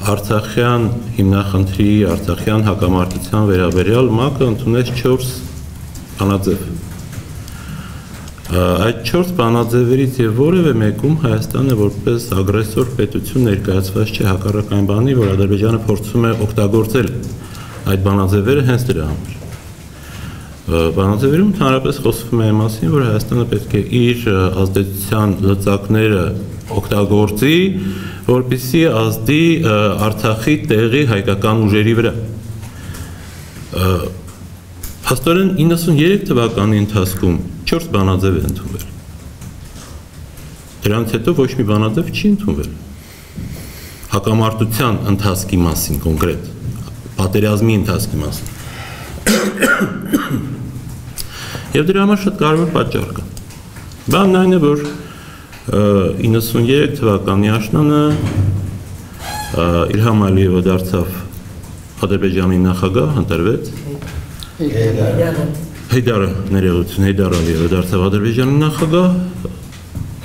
Արցախյան հիմնախնդրի, Արցախյան հակամարտության վերաբերյալ ՄԱԿ-ը ընդունեց 4 բանաձև։ Այդ 4 բանաձևերից եւ որևէ մեկում Հայաստանը որպես ագրեսոր պետություն ներկայացված չէ, հակառակ այն բանի, որ Ադրբեջանը փորձում է օգտագործել այդ բանաձևերը հենց դրա համար։ Բանաձևերում ընդհանրապես խոսվում է մասին, որ Հայաստանը պետք է իր ազդեցության լծակները օգտագործի, որպեսզի ազդի Արցախի տեղի հայկական ուժերի վրա։ Փաստորեն 93 թվականի ընթացքում 4 բանաձև է ընդունվել։ Դրանից հետո ոչ մի բանաձև չի ընդունվել։ Հակամարտության ընթացքի մասին կոնկրետ, պատերազմի ընթացքի մասին։ Եվ դրա համար շատ կարևոր պատճառ կա։ Բանն այն է, որ 93 թվականի աշնանը Իլհամ Ալիևը դարձավ Ադրբեջանի նախագահ, ընտրվեց։ Հեյդարը ներողություն, Հեյդար Ալիևը դարձավ Ադրբեջանի նախագահ,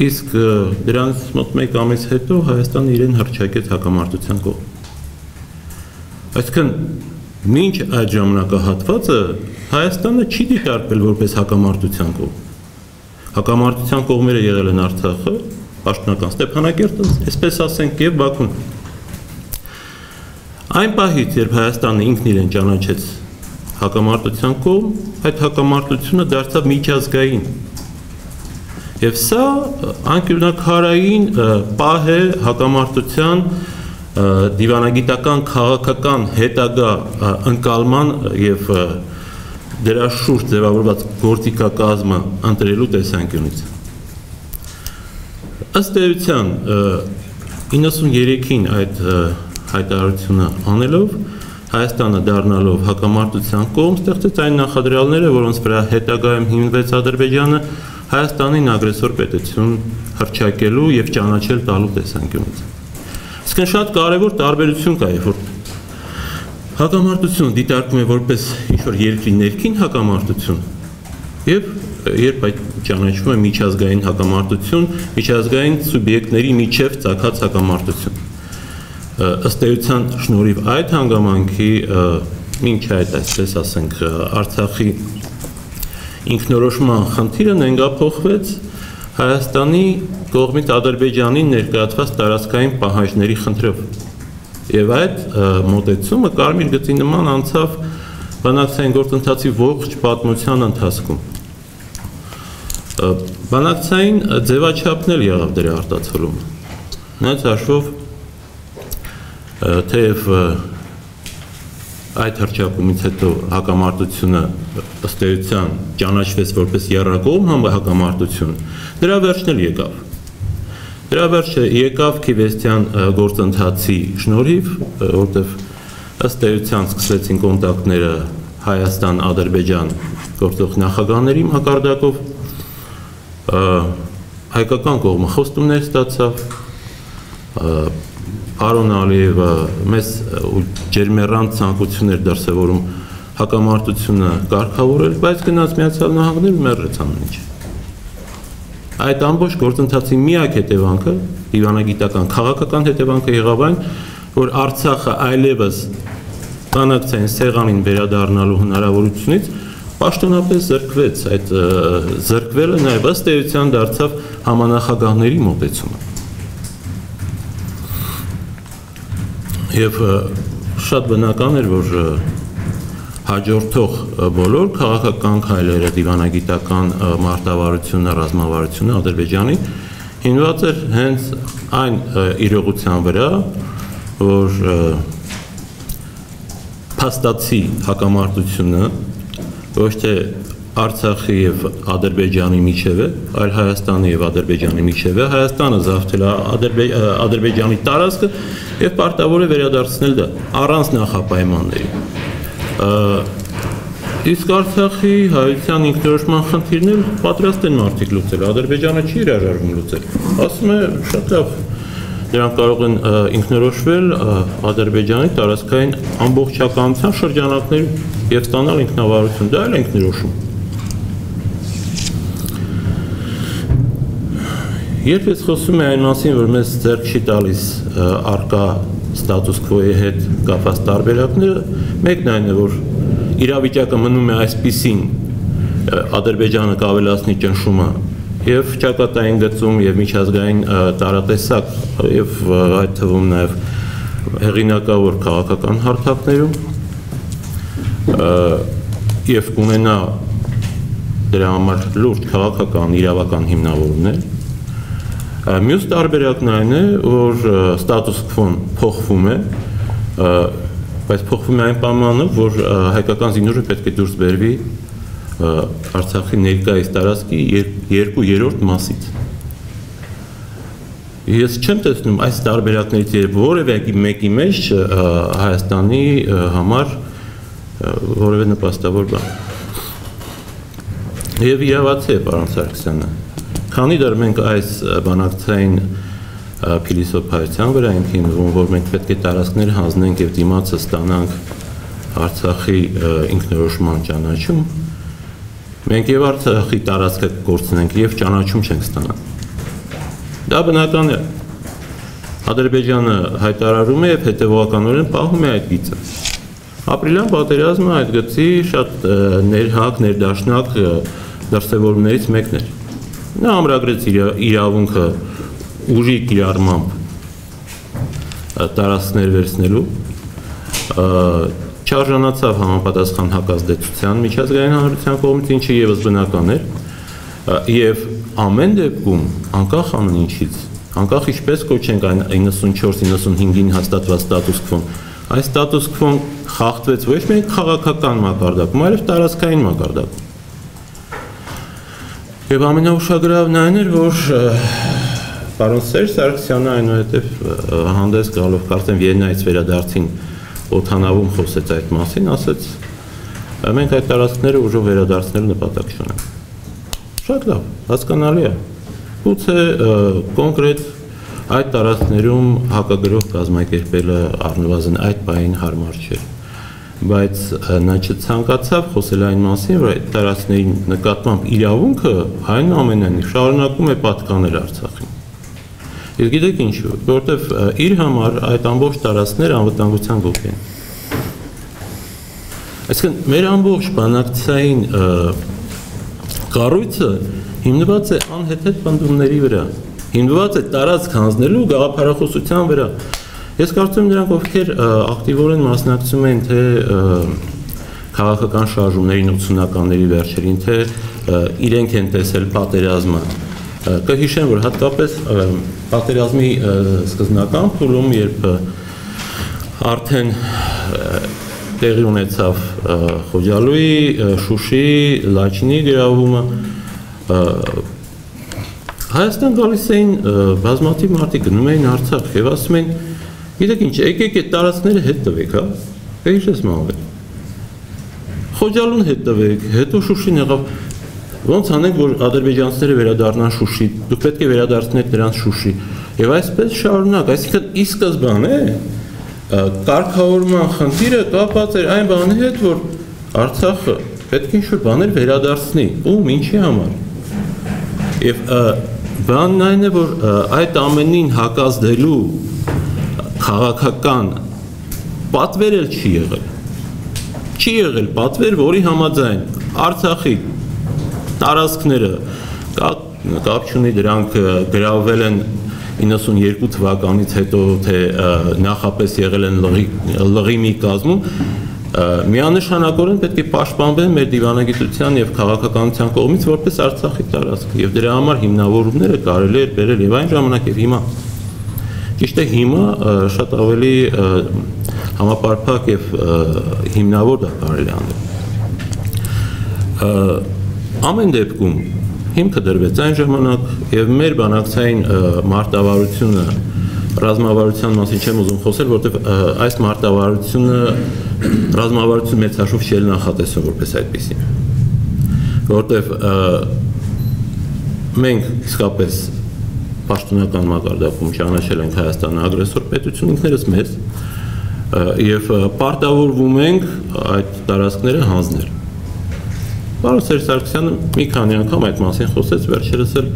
իսկ դրանից մոտ 1 ամիս հետո Հայաստանը իրեն հռչակեց հակամարտության կողմ։ Այսինքն մինչ այդ ժամանակահատվածը Հայաստանը չի դիտարկվել որպես հակամարտության կողմ։ Հակամարտության կողմերը եղել են Արցախը, պաշտոնական Ստեփանակերտը, այսպես ասենք, եւ Բաքուն։ Այն պահից, երբ Հայաստանը ինքն իրեն ճանաչեց հակամարտության կողմ, այդ հակամարտությունը դարձավ միջազգային։ Եվ սա անկյունաքարային պահ է հակամարտության դիվանագիտական, քաղաքական, հետագա ընկալման եւ դրա շուրջ ձևավորված գործիքակազմը ընտրելու տեսանկյունից։ Ըստ էության 93-ին այդ հայտարարությունը անելով Հայաստանը դառնալով հակամարտության կողմ ստեղծեց այն նախադրյալները, որոնց վրա հետագայում հիմնվեց Ադրբեջանը Հայաստանին ագրեսոր պետություն հռչակելու եւ ճանաչել տալու տեսանկյունից։ Իսկ շատ կարևոր տարբերություն կա, որ հակամարտությունը դիտարկվում է որպես ինչ-որ երկրի ներքին հակամարտություն եւ երբ այդ ճանաչվում է միջազգային հակամարտություն, միջազգային սուբյեկտների միջև ծագած հակամարտություն։ Ըստ էության շնորհիվ այդ հանգամանքի մինչ այդ այսպես ասենք Արցախի ինքնորոշման խնդիրը նենգափոխվեց Հայաստանի կողմից Ադրբեջանին ներկայացված տարածքային պահանջների խնդրով։ Եվ այդ մոտեցումը կարմիր գծի նման անցավ բանակցային գործընթացի ողջ պատմության ընթացքում։ Բանակցային ձևաչափն էլ եղավ դրա արտացոլումը։ Նայած հաշվով թեև այդ հռչակումից հետո հակամարտությունը ըստ էության ճանաչվեց որպես եռակողմ հակամարտություն, դրա վերջն էլ եկավ։ Դրա վերջը եկավ Քիվեստյան գործընթացի շնորհիվ, որտեղ ըստ էության սկսվեցին կոնտակտները Հայաստան-Ադրբեջան գործող նախագահների մակարդակով, հայկական կողմը խոստումներ ստացավ, Արոն Ալիևը մեծ ու ջերմեռանդ ցանկություններ դրսևորում հակամարտությունը կարգավորել, բայց գնաց Միացյալ Նահանգներ մերժեց ամեն ինչ։ Այդ ամբողջ գործընթացի միակ հետևանքը, դիվանագիտական, քաղաքական հետևանքը եղավ այն, որ Արցախը այլևս բանակցային սեղանին վերադառնալու հնարավորությունից պաշտոնապես զրկվեց, այդ զրկվելը նաև ըստ էության դարձավ համանախագահների մոտեցումը։ Եվ շատ բնական էր, որ հաջորդող բոլոր քաղաքական քայլերը, դիվանագիտական մարտավարությունը, ռազմավարությունը Ադրբեջանի հիմնված էր հենց այն իրողության վրա, որ փաստացի հակամարտությունը ոչ թե Արցախի եւ Ադրբեջանի միջև է, այլ Հայաստանի եւ Ադրբեջանի միջև է, Հայաստանը զավթել է Ադրբեջանի տարածքը եւ պարտավոր է վերադարձնել դա առանց նախապայմանների։ Իսկ Արցախի հայության ինքնորոշման խնդիրն էլ պատրաստ են մարդիկ լուծել, Ադրբեջանը չի հրաժարվում լուծել։ Ասում է շատ լավ, դրանք կարող են ինքնորոշվել Ադրբեջանի տարածքային ամբողջականության շրջանակներում եւ ստանալ ինքնավարություն, դա էլ է ինքնորոշում։ Երբ ես խոսում եմ այն մասին, որ մեզ ձեռք չի տալիս արկա ստատուս քվոյի հետ կապված տարբերակները, մեկն այն է, որ իրավիճակը մնում է այսպիսին, Ադրբեջանը կավելացնի ճնշումը եւ ճակատային գծում եւ միջազգային տարատեսակ եւ այդ թվում նաեւ հեղինակավոր քաղաքական հարթակներում եւ կունենա դրա համար լուրջ քաղաքական իրավական հիմնավորումներ։ Մյուս տարբերակն այն է, որ ստատուս քվոն փոխվում է, բայց փոխվում է այն պայմանով, որ հայկական զինուժը պետք է դուրս բերվի Արցախի ներկայիս տարածքի 2/3 մասից։ Ես չեմ տեսնում այս տարբերակներից որևէ մեկի մեջ Հայաստանի համար որևէ նպաստավոր բան։ Եվ իրավացի է պարոն Սարգսյանը։ Քանի դեռ մենք այս բանակցային փիլիսոփայության վրա ենք հիմնվում, որ մենք պետք է տարածքներ հանձնենք եւ դիմացը ստանանք Արցախի ինքնորոշման ճանաչում, մենք եւ Արցախի տարածքը կորցնենք եւ ճանաչում չենք ստանա։ Դա բնական է։ Ադրբեջանը հայտարարում է եւ հետեւականորեն պահում է այդ գիծը։ Ապրիլյան պատերազմը այդ գծի շատ ներհակ, ներդաշնակ դրսևորումներից մեկն էր։ Նա ամրագրեց իրավունքը ուժի կիրառմամբ տարածքներ վերցնելու, չարժանացավ համապատասխան հակազդեցության միջազգային հանրության կողմից, ինչը եւս բնական էր, եւ ամեն դեպքում անկախ ամեն ինչից, անկախ ինչպես կոչենք այն 94-95-ին հաստատված ստատուս քվոն, այս ստատուս քվոն խախտվեց ոչ միայն քաղաքական մակարդակում, այլև տարածքային մակարդակում։ Եվ ամենաուշագրավն այն էր, որ պարոն Սերժ Սարգսյանը այնուհետև հանդես գալով կարծեմ Վիեննայից վերադարձին օդանավում խոսեց այդ մասին, ասեց մենք այդ տարածքները ուժով վերադարձնելու նպատակ չունենք։ Շատ լավ, հասկանալի է։ Գուցե կոնկրետ այդ տարածքներում հակագրող կազմակերպելը առնվազն այդ բային հարմար չէ, բայց նա չցանկացավ խոսել այն մասին, որ այդ տարածքների նկատմամբ իրավունքը այնուամենայնիվ շարունակում է պատկանել Արցախին։ Իսկ գիտեք ինչու, որովհետև իր համար այդ ամբողջ տարածքները անվտանգության գոտի են։ Այսինքն մեր ամբողջ բանակցային կառույցը հիմնված է անհեթեթ պնդումների վրա, հիմնված է տարածք հանձնելու գաղափարախոսության վրա։ Ես կարծում եմ նրանք, ովքեր ակտիվորեն մասնակցում են թե քաղաքական շարժումներին 80-ականների վերջերին, թե իրենք են տեսել պատերազմը, կհիշեմ, որ հատկապես պատերազմի սկզբնական փուլում, երբ արդեն տեղի ունեցավ Խոջալույի, Շուշիի, Լաչինի գրավումը, Հայաստան գալիս էին բազմաթիվ մարդիկ գնում էին Արցախ եւ ասում էին, գիտեք ինչ, եկեք այդ տարածքները հետ տվեք, հա, կհիշես մամվել։ Խոջալուն հետ տվեք, հետո Շուշին եղավ, ոնց անենք, որ ադրբեջանցիները վերադառնան Շուշի, դուք պետք է վերադարձնեք նրանց Շուշի։ Եվ այսպես շարունակ, այսինքն ի սկզբանե կարգավորման խնդիրը կապված էր այն բանի հետ, որ Արցախը պետք է ինչ-որ բաներ վերադարձնի, ում, ինչի համար։ Եվ բանն այն է, որ այդ ամենին հակազդելու քաղաքական պատվեր էլ չի եղել։ Չի եղել պատվեր, որի համաձայն Արցախի տարածքները կապ չունի դրանք գրավել են 92 թվականից հետո, թե նախապես եղել են լղիմի կազմում, միանշանակորեն պետք է պաշտպանվեն մեր դիվանագիտության եւ քաղաքականության կողմից որպես Արցախի տարածք եւ դրա համար հիմնավորումները կարելի է բերել եւ այն ժամանակ եւ հիմա։ Ճիշտ է, հիմա շատ ավելի համապարփակ եւ հիմնավոր դա կարելի անել։ Ամեն դեպքում հիմքը դրվեց այն ժամանակ եւ մեր բանակցային մարտավարությունը ռազմավարության մասին չեմ ուզում խոսել, որովհետեւ այս մարտավարությունը ռազմավարություն մեծ հաշվով չի նախատեսվում որպես այդպեսին։ Որովհետեւ մենք իսկապես պաշտոնական մակարդակում ճանաչել ենք Հայաստանը ագրեսոր պետություն ինքներս մեզ եւ պարտավորվում ենք այդ տարածքները հանձնել։ Պարոն Սերժ Սարգսյանը մի քանի անգամ այդ մասին խոսեց, վերջերս էլ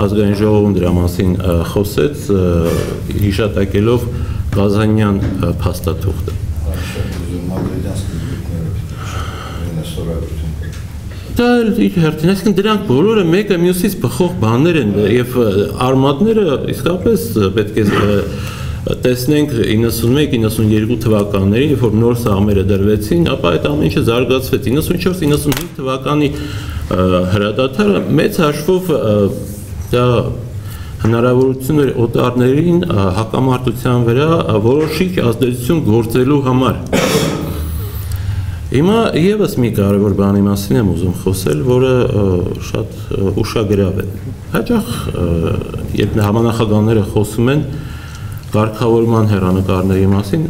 ազգային ժողովում դրա մասին խոսեց, հիշատակելով Ղազանյան փաստաթուղթը։ Դա իր հերթին, այսինքն դրանք բոլորը մեկը մյուսից բխող բաներ են եւ արմատները իսկապես պետք է տեսնենք 91-92 թվականներին, երբ որ նոր սաղմերը դրվեցին, ապա այդ ամեն ինչը զարգացվեց 94-95 թվականի հրադադարը մեծ հաշվով դա հնարավորություն էր օտարներին հակամարտության վրա որոշիչ ազդեցություն գործելու համար։ Հիմա եւս մի կարևոր բանի մասին եմ ուզում խոսել, որը շատ ուշագրավ է։ Հաճախ երբ համանախագահները խոսում են կարգավորման հեռանկարների մասին,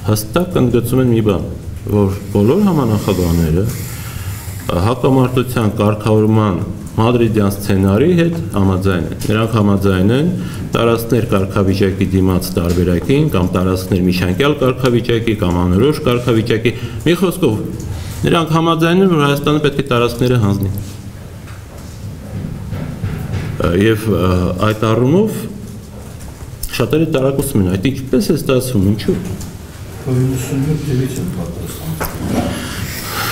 հստակ ընդգծում են մի բան, որ բոլոր համանախագահները հակամարտության կարգավորման Մադրիդյան սցենարի հետ համաձայն են։ Նրանք համաձայն են տարածքներ կարգավիճակի դիմաց տարբերակին կամ տարածքներ միջանկյալ կարգավիճակի կամ անորոշ կարգավիճակի։ Մի խոսքով, նրանք համաձայն են, որ Հայաստանը պետք է տարածքները հանձնի։ Եվ այդ առումով շատերը տարակուսում են, այդ ինչպես է ստացվում, ինչու։ 97 դեպից են պատասխանում։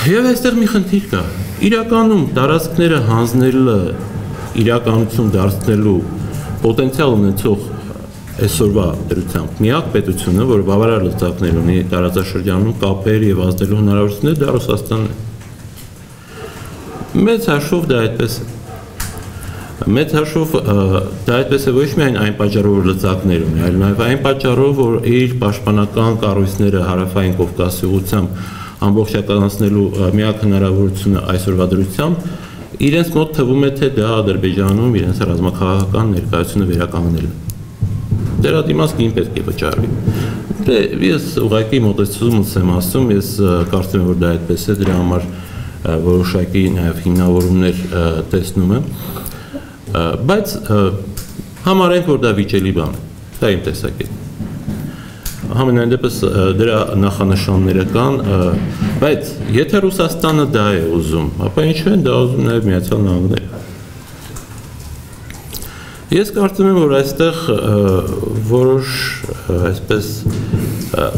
Եվ այստեղ մի խնդիր կա։ Իրականում տարածքները հանձնելը իրականություն դարձնելու պոտենցիալ ունեցող այսօրվա դրությամբ միակ պետությունը, որը բավարար լծակներ ունի տարածաշրջանում կապեր եւ ազդելու հնարավորություններ, դա Ռուսաստանն է։ Մեծ հաշվով դա այդպես է։ Մեծ հաշվով դա այդպես է ոչ միայն այն պատճառով, որ լծակներ ունի, այլ նաեւ այն պատճառով, որ իր պաշտպանական կառույցները Հարավային Կովկասի ուղղությամբ ամբողջականացնելու միակ հնարավորությունը այսօրվա դրությամբ իրենց մոտ թվում է, թե դա Ադրբեջանում իրենց ռազմաքաղաքական ներկայությունը վերականգնելն է։ Դրա դիմաց կին պետք է վճարվի։ Ես ուղղակի մոտեցումս եմ ասում, ես կարծում եմ, որ դա այդպես է, դրա համար որոշակի նաև հիմնավորումներ տեսնում եմ, բայց համարենք, որ դա վիճելի բան է, դա իմ տեսակետն է։ Համենայն դեպս դրա նախանշանները կան, բայց եթե Ռուսաստանը դա է ուզում, ապա ինչու են դա ուզում նաև Միացյալ Նահանգները։ Ես կարծում եմ, որ այստեղ որոշ այսպես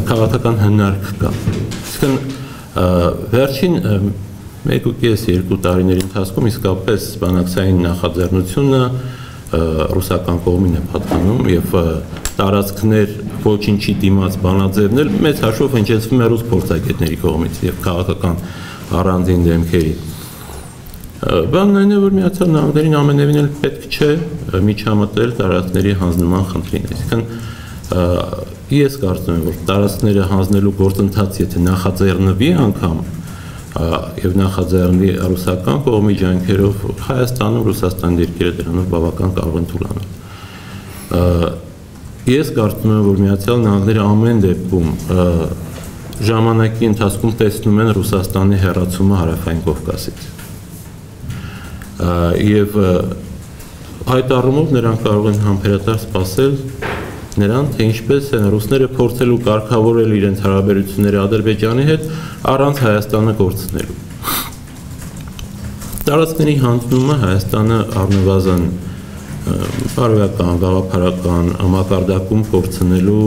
քաղաքական հնարք կա։ Իսկն վերջին 1.5-2 տարիների ընթացքում իսկապես բանակցային նախաձեռնությունը ռուսական կողմին է պատկանում եւ տարածքներ ոչինչի դիմաց բանաձևնել մեծ հաշվով հնչեցվում է ռուս փորձագետների կողմից եւ քաղաքական առանձին դեմքերի։ Բանն այն է, որ Միացյալ Նահանգներին ամենևին էլ պետք չէ միջամտել տարածքների հանձնման խնդրին։ Այսինքն ես կարծում եմ, որ տարածքները հանձնելու գործընթաց եթե նախաձեռնվի անգամ եւ նախաձեռնվի ռուսական կողմի ջանքերով, Հայաստանում Ռուսաստանի դիրքերը դրանով բավական կարող են թուլանալ։ Ես կարծում եմ, որ Միացյալ Նահանգները ամեն դեպքում ժամանակի ընթացքում տեսնում են Ռուսաստանի հեռացումը Հարավային Կովկասից։ Եվ այդ առումով նրանք կարող են համբերատար սպասել նրան, թե ինչպես են ռուսները փորձելու կարգավորել իրենց հարաբերությունները Ադրբեջանի հետ առանց Հայաստանը կորցնելու։ Տարածքների հանձնումը Հայաստանը առնվազն բարոյական, գաղափարական մակարդակում կորցնելու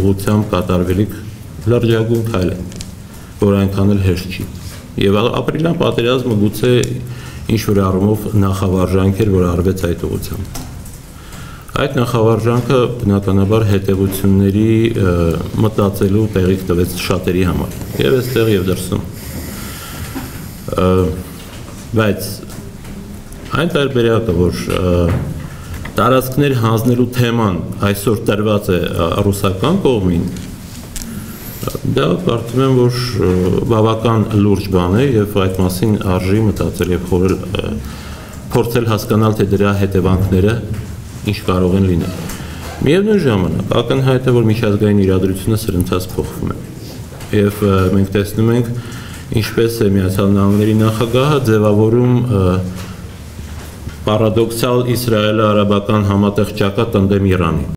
ուղղությամբ կատարվելիք լրջագույն քայլ է, որ այնքան էլ հեշտ չի։ Եվ ապրիլյան պատերազմը գուցե ինչ-որ առումով նախավարժանք էր, որ արվեց այդ ուղղությամբ։ Այդ նախավարժանքը բնականաբար հետևությունների մտածելու տեղիք տվեց շատերի համար, եւ այստեղ եւ դրսում։ Բայց այն տարբերակը, որ տարածքներ հանձնելու թեման այսօր տրված է ռուսական կողմին, դա կարծում եմ, որ բավական լուրջ բան է եւ այդ մասին արժի մտածել եւ փորձել հասկանալ, թե դրա հետևանքները ինչ կարող են լինել։ Միևնույն ժամանակ ակնհայտ է, որ միջազգային իրադրությունը սրընթաց փոխվում է։ Եվ մենք տեսնում ենք, ինչպես է Միացյալ Նահանգների նախագահը ձևավորում պարադոքսալ իսրայելա-արաբական համատեղ ճակատ ընդդեմ Իրանի։